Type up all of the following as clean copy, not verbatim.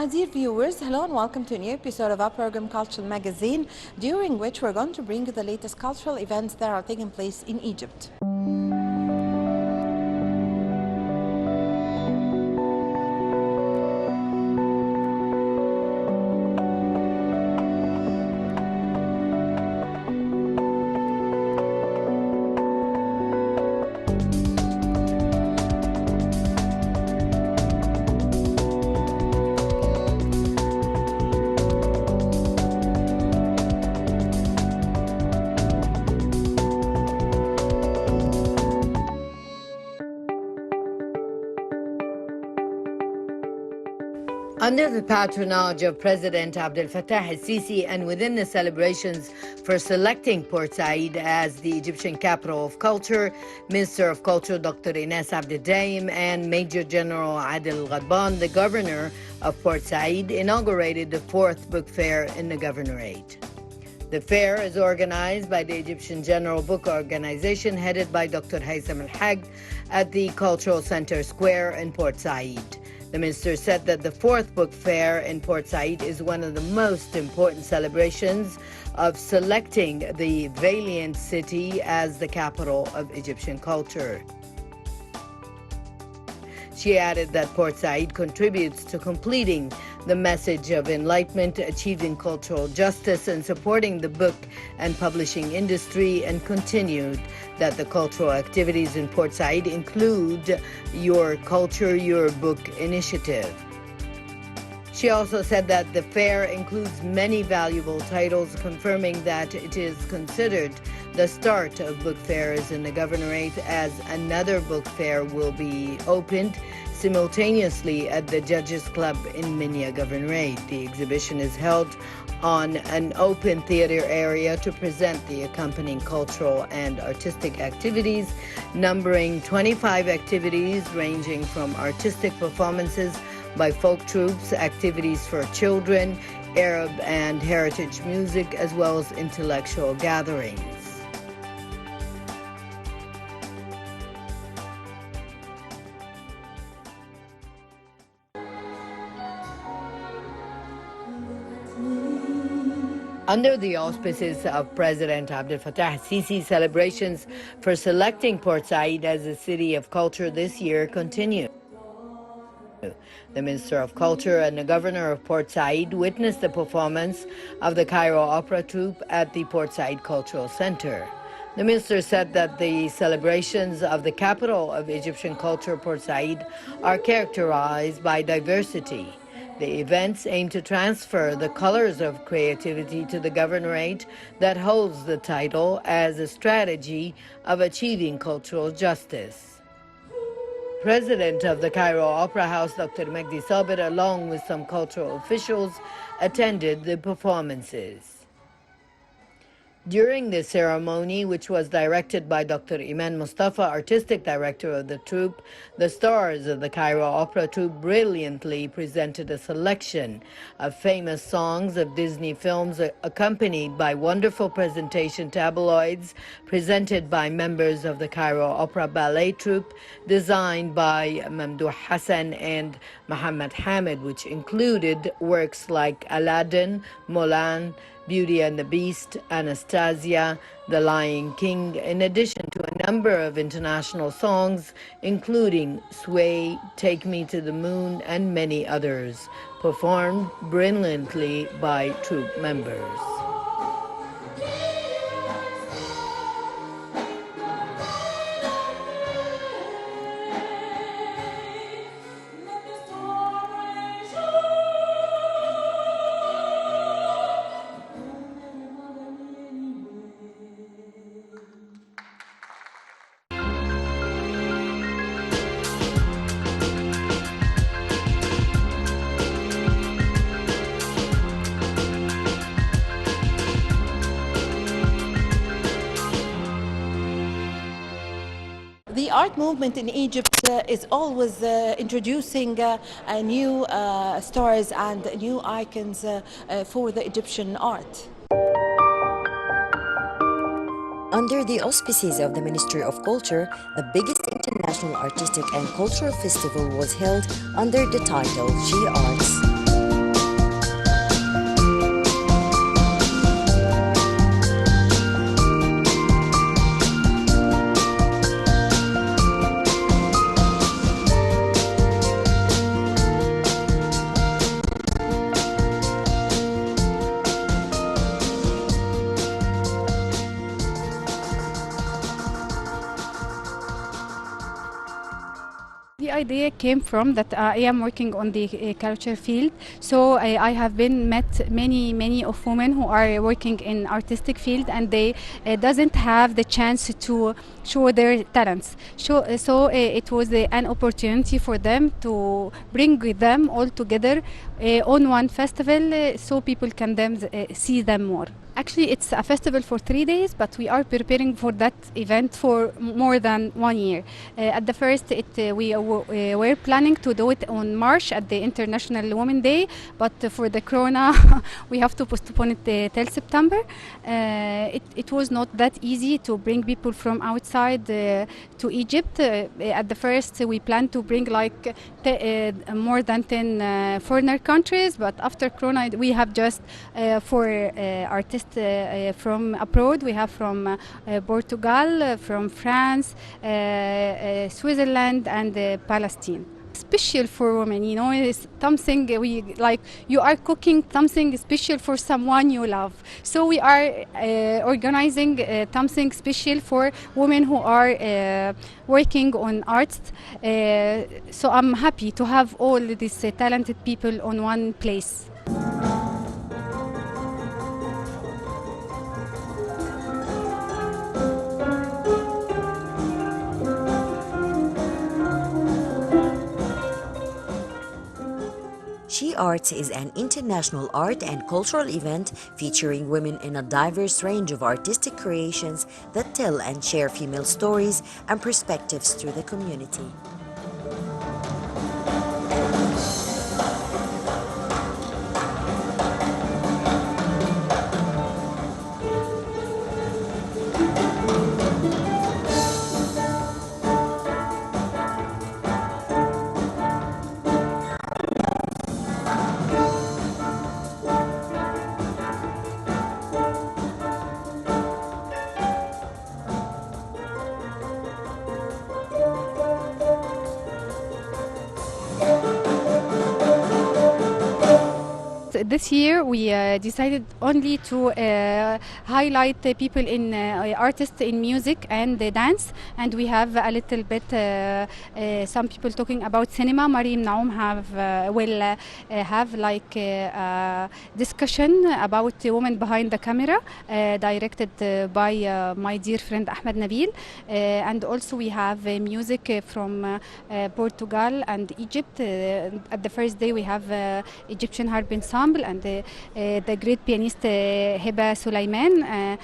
My dear viewers, hello and welcome to a new episode of our program Cultural Magazine, during which we're going to bring you the latest cultural events that are taking place in Egypt. Under the patronage of President Abdel Fattah el-Sisi and within the celebrations for selecting Port Said as the Egyptian capital of culture, Minister of Culture Dr. Ines Abdeldaim and Major General Adel Ghadban, the governor of Port Said, inaugurated the fourth book fair in the governorate. The fair is organized by the Egyptian General Book Organization headed by Dr. Haytham al-Hag at the Cultural Center Square in Port Said. The minister said that the fourth book fair in Port Said is one of the most important celebrations of selecting the valiant city as the capital of Egyptian culture. She added that Port Said contributes to completing the message of enlightenment, achieving cultural justice, and supporting the book and publishing industry, and continued that the cultural activities in Port Said include Your Culture, Your Book initiative. She also said that the fair includes many valuable titles, confirming that it is considered the start of book fairs in the governorate, as another book fair will be opened simultaneously at the Judges Club in Minya Governorate. The exhibition is held on an open theater area to present the accompanying cultural and artistic activities, numbering 25 activities ranging from artistic performances by folk troops, activities for children, Arab and heritage music, as well as intellectual gatherings. Under the auspices of President Abdel Fattah el-Sisi, celebrations for selecting Port Said as a city of culture this year continue. The Minister of Culture and the Governor of Port Said witnessed the performance of the Cairo Opera Troupe at the Port Said Cultural Center. The minister said that the celebrations of the capital of Egyptian culture, Port Said, are characterized by diversity. The events aim to transfer the colors of creativity to the governorate that holds the title as a strategy of achieving cultural justice. President of the Cairo Opera House, Dr. Magdi Sabir, along with some cultural officials, attended the performances. During the ceremony, which was directed by Dr. Iman Mustafa, artistic director of the troupe, the stars of the Cairo Opera Troupe brilliantly presented a selection of famous songs of Disney films, accompanied by wonderful presentation tabloids presented by members of the Cairo Opera Ballet Troupe, designed by Mamdouh Hassan and Mohammed Hamid, which included works like Aladdin, Mulan, Beauty and the Beast, Anastasia, The Lion King, in addition to a number of international songs, including Sway, Take Me to the Moon, and many others, performed brilliantly by troupe members. The art movement in Egypt is always introducing new stars and new icons for the Egyptian art. Under the auspices of the Ministry of Culture, the biggest international artistic and cultural festival was held under the title She Arts. The idea came from that I am working on the culture field, so I have been met many of women who are working in artistic field, and they doesn't have the chance to show their talents. It was an opportunity for them to bring them all together on one festival, so people can see them more. Actually, it's a festival for 3 days, but we are preparing for that event for more than 1 year. At the first, we were planning to do it on March at the International Women's Day, but for the corona, we have to postpone it till September. It was not that easy to bring people from outside to Egypt. At the first, we planned to bring like more than 10 foreigner countries, but after corona, we have just for artists from abroad. We have from Portugal, from France, Switzerland, and Palestine. Special for women, you know, it's something we like. You are cooking something special for someone you love, so we are organizing something special for women who are working on arts. So I'm happy to have all these talented people on one place. She Arts is an international art and cultural event featuring women in a diverse range of artistic creations that tell and share female stories and perspectives to the community. This year we decided only to highlight people in artists in music and dance, and we have a little bit some people talking about cinema. Mariam Naum will have like a discussion about the woman behind the camera, directed by my dear friend Ahmed Nabil, and also we have music from Portugal and Egypt. At the first day we have Egyptian harp ensemble and the great pianist Heba Sulaiman, and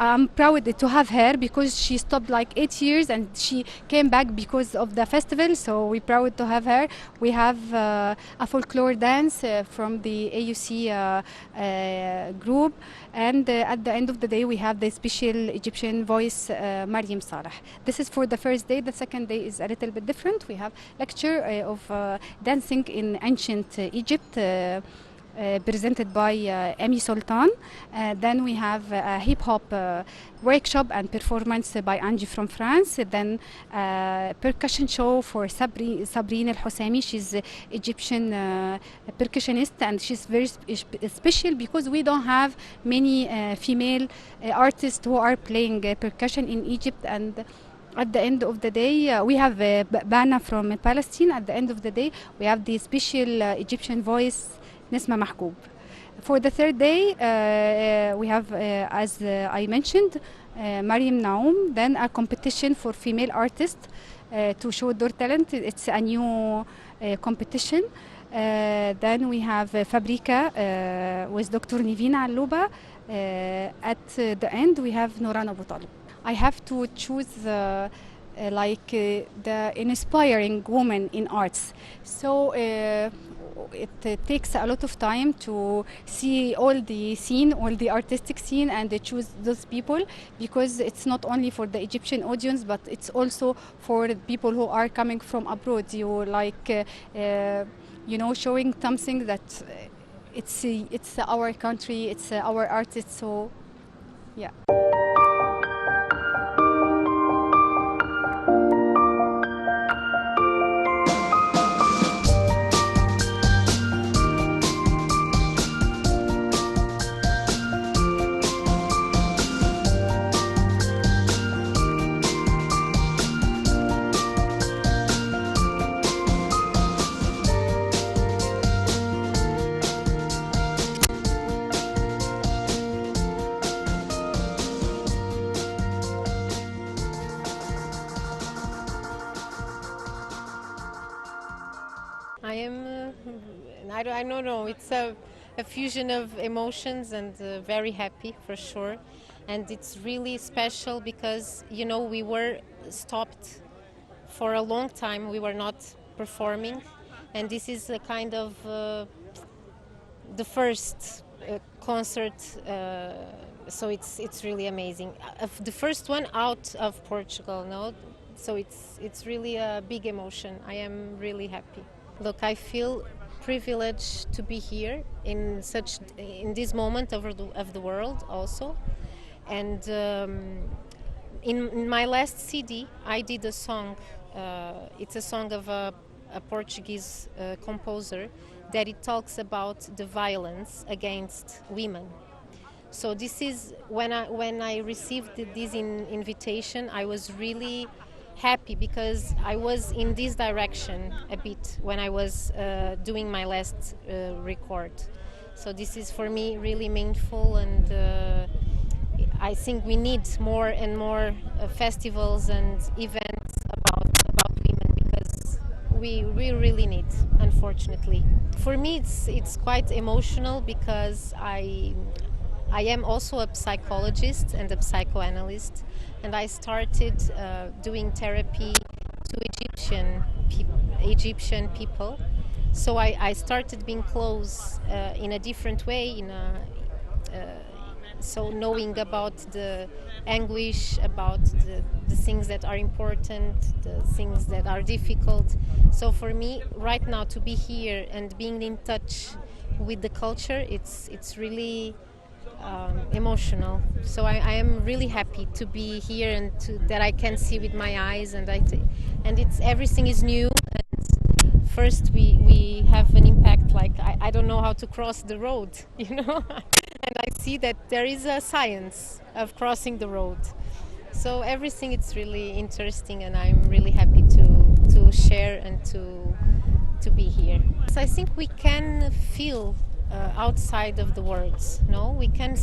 I'm proud to have her because she stopped like 8 years and she came back because of the festival, so we're proud to have her. We have a folklore dance from the AUC group, and at the end of the day we have the special Egyptian voice Mariam Saleh. This is for the first day. The second day is a little bit different. We have lecture of dancing in ancient Egypt, presented by Amy Sultan. Then we have a hip-hop workshop and performance by Angie from France. Then percussion show for Sabrine Al-Hosami. She's Egyptian percussionist, and she's very special because we don't have many female artists who are playing percussion in Egypt. And at the end of the day, we have Bana from Palestine. At the end of the day, we have the special Egyptian voice Nesma Mahgoub. For the third day, we have, as I mentioned, Mariam Naum, then a competition for female artists to show their talent. It's a new competition. Then we have Fabrika with Dr. Nivina Alouba. At the end, we have Nouran Abu Talib. I have to choose the inspiring woman in arts. So it takes a lot of time to see all the artistic scene, and they choose those people because it's not only for the Egyptian audience, but it's also for the people who are coming from abroad. You showing something that it's our country, it's our artists. So yeah. I am, I don't know, it's a fusion of emotions and very happy for sure. And it's really special because, you know, we were stopped for a long time, we were not performing. And this is a kind of the first concert, so it's really amazing. The first one out of Portugal, no? So it's really a big emotion. I am really happy. Look, I feel privileged to be here in this moment of the world also, and in my last CD I did a song. It's a song of a Portuguese composer that it talks about the violence against women. So this is when I received this invitation, I was really happy because I was in this direction a bit when I was doing my last record. So this is for me really meaningful, and I think we need more and more festivals and events about women because we really need, unfortunately. For me it's quite emotional because I am also a psychologist and a psychoanalyst, and I started doing therapy to Egyptian people. So I started being close in a different way, so knowing about the anguish, about the things that are important, the things that are difficult. So for me right now to be here and being in touch with the culture, it's really emotional. So I am really happy to be here and that I can see with my eyes, and it's everything is new. And first we have an impact, like I don't know how to cross the road, you know. And I see that there is a science of crossing the road. So everything it's really interesting, and I'm really happy to share and to be here. So I think we can feel outside of the words. No, we can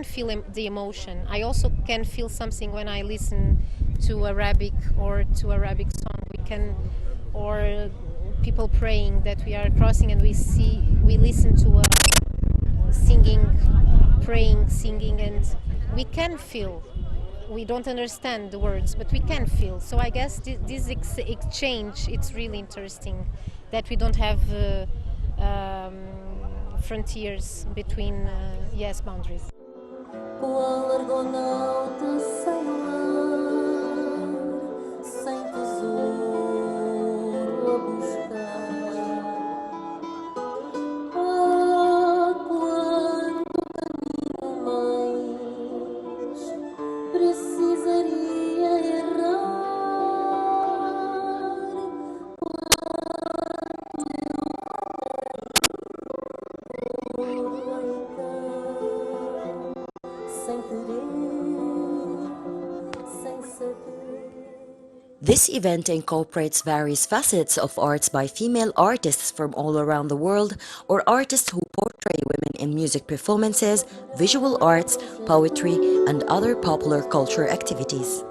feel the emotion. I also can feel something when I listen to Arabic song. We can, or people praying that we are crossing, and we listen to singing, praying, singing, and we can feel. We don't understand the words, but we can feel. So I guess this exchange, it's really interesting that we don't have frontiers between boundaries. O alargonauta sem mar, sem tesouro a buscar. Ah, quanto caminho mais precisaria errar. This event incorporates various facets of arts by female artists from all around the world, or artists who portray women in music performances, visual arts, poetry, and other popular culture activities.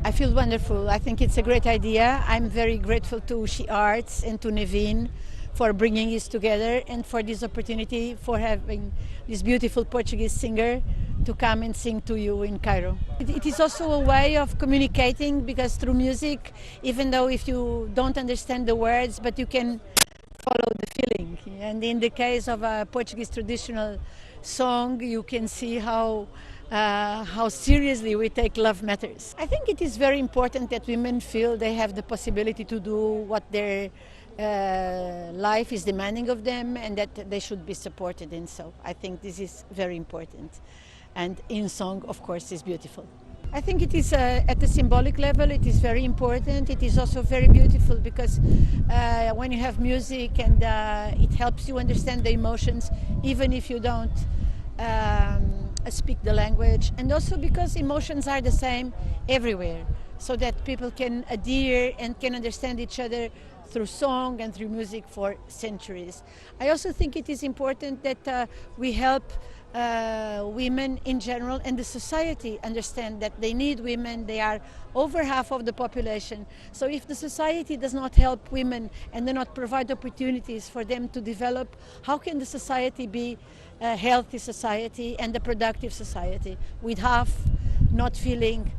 I feel wonderful. I think it's a great idea. I'm very grateful to She Arts and to Nevin for bringing us together and for this opportunity for having this beautiful Portuguese singer to come and sing to you in Cairo. It is also a way of communicating, because through music, even though if you don't understand the words, but you can follow the feeling. And in the case of a Portuguese traditional song, you can see how seriously we take love matters. I think it is very important that women feel they have the possibility to do what their life is demanding of them, and that they should be supported in so. I think this is very important. And in song, of course, is beautiful. I think it is at the symbolic level, it is very important. It is also very beautiful because when you have music and it helps you understand the emotions, even if you don't speak the language, and also because emotions are the same everywhere, so that people can adhere and can understand each other through song and through music for centuries. I also think it is important that we help women in general and the society understand that they need women. They are over half of the population. So if the society does not help women and do not provide opportunities for them to develop, how can the society be a healthy society and a productive society with half not feeling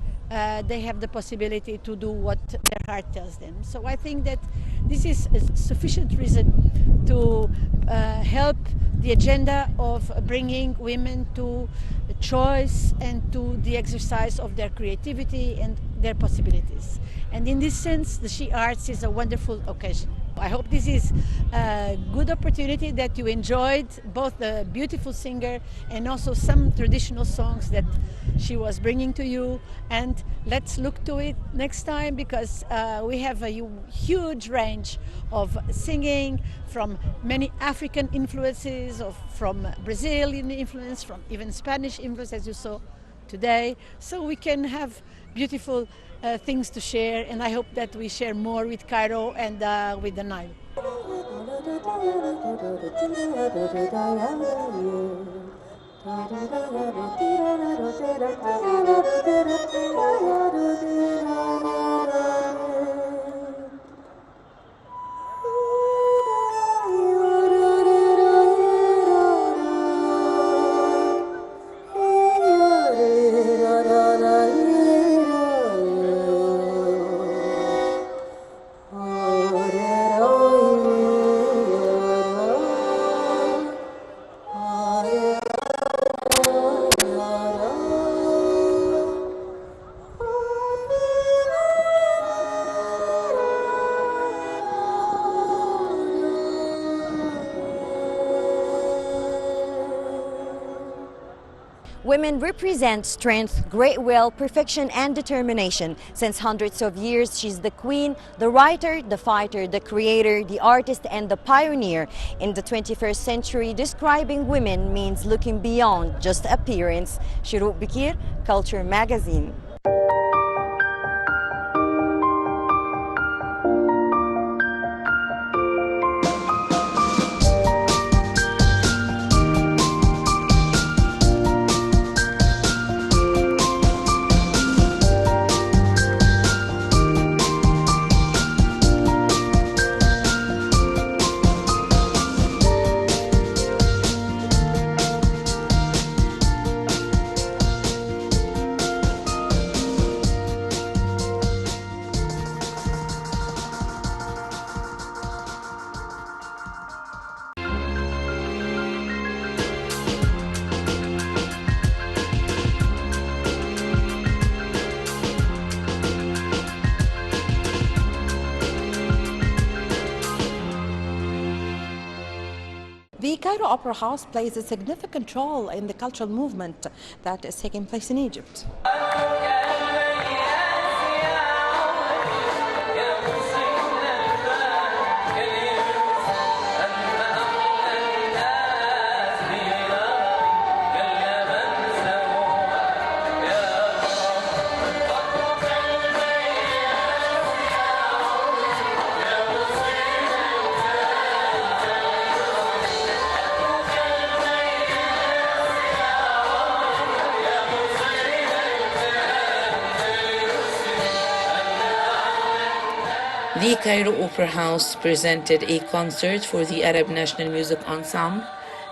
they have the possibility to do what their heart tells them? So I think that this is a sufficient reason to help the agenda of bringing women to choice and to the exercise of their creativity and their possibilities. And in this sense, the She Arts is a wonderful occasion. I hope this is a good opportunity, that you enjoyed both the beautiful singer and also some traditional songs that she was bringing to you. And let's look to it next time, because we have a huge range of singing from many African influences, from Brazilian influence, from even Spanish influence, as you saw today. So we can have beautiful things to share, and I hope that we share more with Cairo and with the Nile. Women represent strength, great will, perfection, and determination. Since hundreds of years, she's the queen, the writer, the fighter, the creator, the artist, and the pioneer. In the 21st century, describing women means looking beyond just appearance. Shuruk Bikir, Culture Magazine. The Cairo Opera House plays a significant role in the cultural movement that is taking place in Egypt. The Cairo Opera House presented a concert for the Arab National Music Ensemble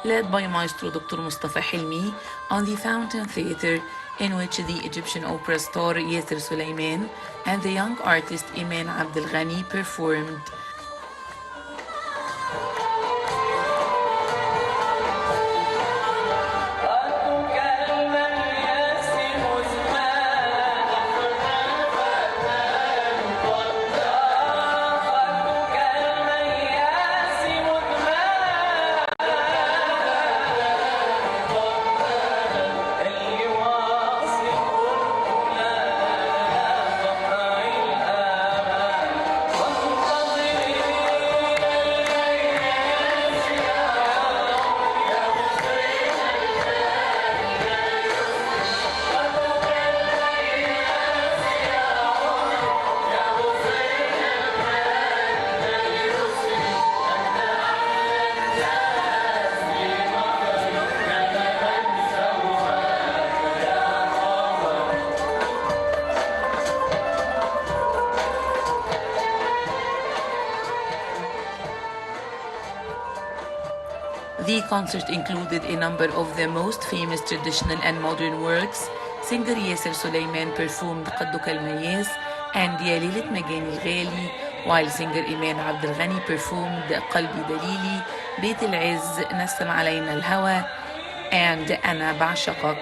led by Maestro Dr. Mustafa Hilmi on the Fountain Theatre, in which the Egyptian opera star Yasser Suleiman and the young artist Iman Abdel Ghani performed. The concert included a number of the most famous traditional and modern works. Singer Yasser Suleiman performed قدك المياس and يا ليلة مجاني الغالي, while singer إيمان عبد الغني performed قلبي دليلي, بيت العز, نسم علينا الهوى, and أنا بعشقك.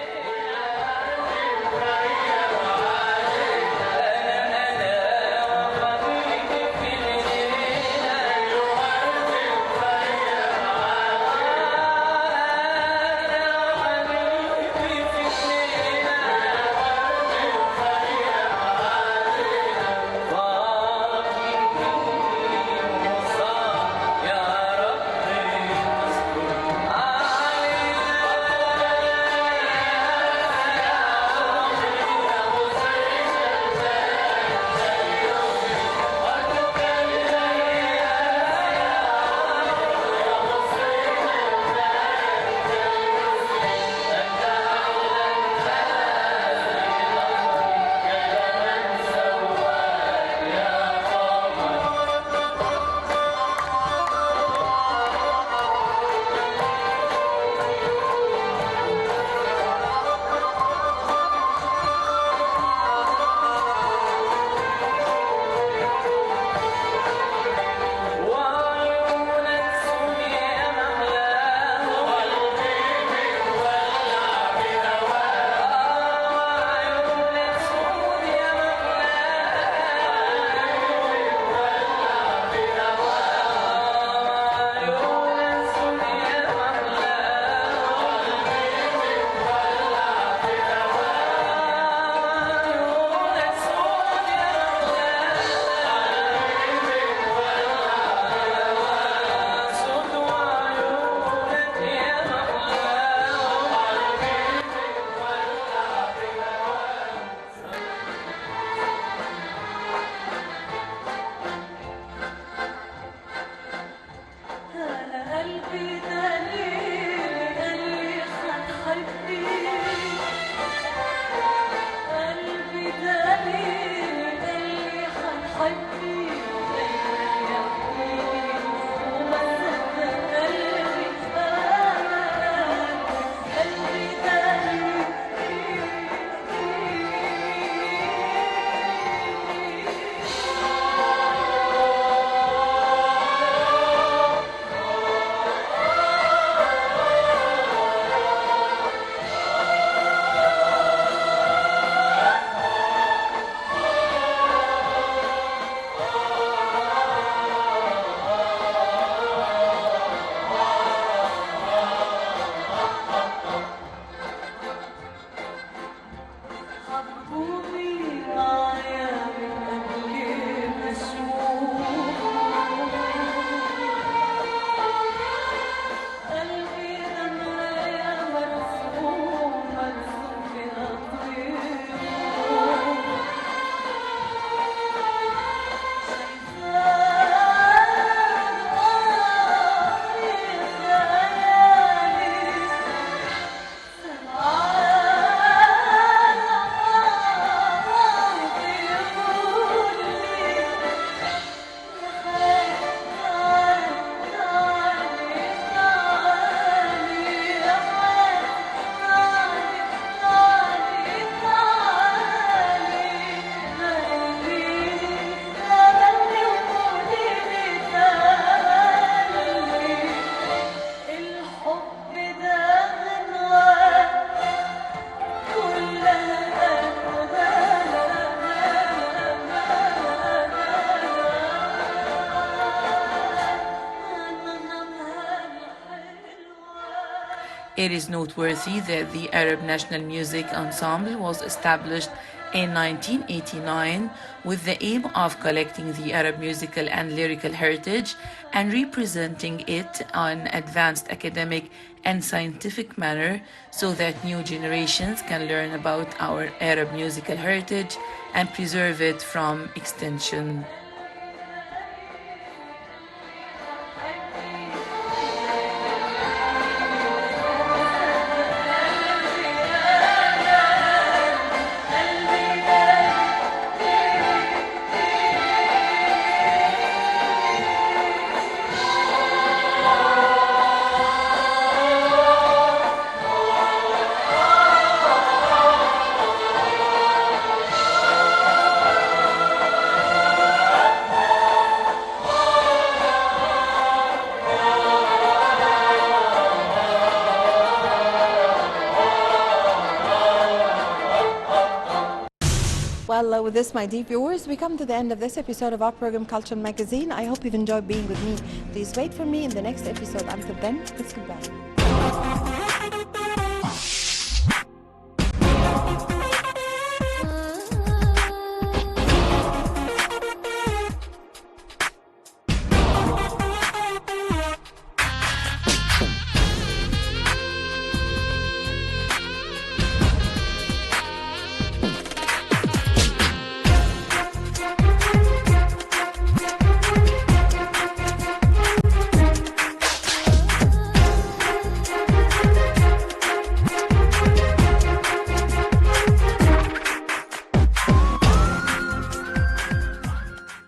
It is noteworthy that the Arab National Music Ensemble was established in 1989 with the aim of collecting the Arab musical and lyrical heritage and representing it in advanced academic and scientific manner so that new generations can learn about our Arab musical heritage and preserve it from extinction. Well, with this, my dear viewers, we come to the end of this episode of our program, Culture Magazine. I hope you've enjoyed being with me. Please wait for me in the next episode. Until then, it's goodbye.